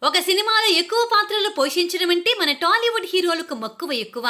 ఒక సినిమాలో ఎక్కువ పాత్రలు పోషించడం అంటే మన టాలీవుడ్ హీరోలకు మక్కువ ఎక్కువ.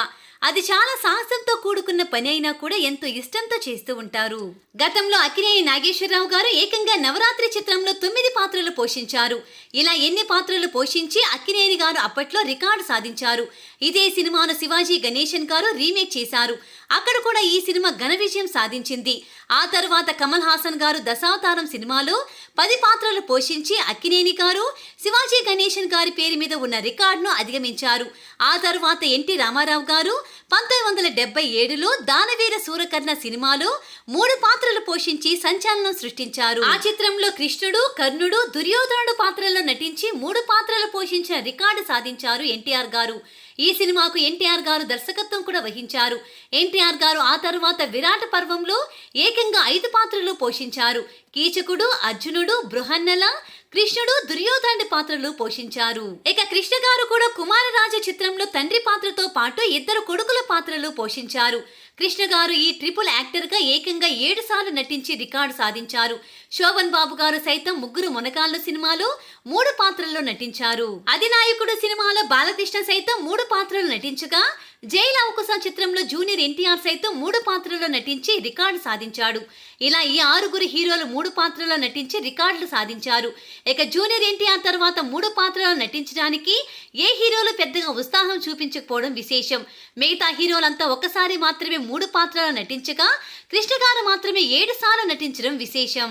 అది చాలా సాహసంతో కూడుకున్న పని అయినా కూడా ఎంతో ఇష్టంతో చేస్తూ ఉంటారు. గతంలో అక్కినేని నాగేశ్వరరావు గారు ఏకంగా నవరాత్రి చిత్రంలో 9 పాత్రలు పోషించారు. ఇలా ఎన్ని పాత్రలు పోషించి అక్కినేని గారు అప్పట్లో రికార్డు సాధించారు. ఇదే సినిమాను శివాజీ గణేశన్ గారు రీమేక్ చేశారు. అక్కడ కూడా ఈ సినిమా ఘన విజయం సాధించింది. ఆ తర్వాత కమల్ హాసన్ గారు దశావతారం సినిమాలో 10 పాత్రలు పోషించి అక్కినేని గారు శివాజీ గణేశన్ గారి పేరు మీద ఉన్న రికార్డును అధిగమించారు. ఆ తర్వాత ఎన్టీ రామారావు గారు 1977లో దానవీర సూరకర్ణ సినిమాలో 3 పాత్రలు పోషించి సంచలనం సృష్టించారు. ఆ చిత్రంలో కృష్ణుడు, కర్ణుడు, దుర్యోధనుడు పాత్రల్లో నటించి 3 పాత్రలు పోషించిన రికార్డు సాధించారు ఎన్టీఆర్ గారు. ఈ సినిమాకు ఎన్టీఆర్ గారు దర్శకత్వం కూడా వహించారు. ఎన్టీఆర్ గారు ఆ తర్వాత విరాట పర్వంలో ఏకంగా 5 పాత్రలు పోషించారు. కీచకుడు, అర్జునుడు, బృహన్నల, కృష్ణుడు, దుర్యోధనుడి పాత్రలు పోషించారు. ఇక కృష్ణ గారు కూడా కుమారరాజ చిత్రంలో తండ్రి పాత్రతో పాటు 2 కొడుకుల పాత్రలు పోషించారు. కృష్ణ గారు ఈ ట్రిపుల్ యాక్టర్ గా ఏకంగా 7 సార్లు నటించి రికార్డు సాధించారు. శోభన్ బాబు గారు సైతం 3 మొనగాళ్ళు సినిమాలో 3 పాత్రల్లో నటించారు. అధినాయకుడు సినిమాలో బాలకృష్ణ సైతం 3 పాత్రలు నటించగా, జైలు అవకుశ చిత్రంలో జూనియర్ ఎన్టీఆర్ సైతం 3 పాత్రల్లో నటించి రికార్డు సాధించాడు. ఇలా ఈ 6 హీరోలు 3 పాత్రల్లో నటించి రికార్డులు సాధించారు. ఇక జూనియర్ ఎన్టీఆర్ తర్వాత 3 పాత్రల్లో నటించడానికి ఏ హీరోలు పెద్దగా ఉత్సాహం చూపించకపోవడం విశేషం. మిగతా హీరోలంతా ఒక్కసారి మాత్రమే 3 పాత్రల్లో నటించగా, కృష్ణ గారు మాత్రమే 7 సార్లు నటించడం విశేషం.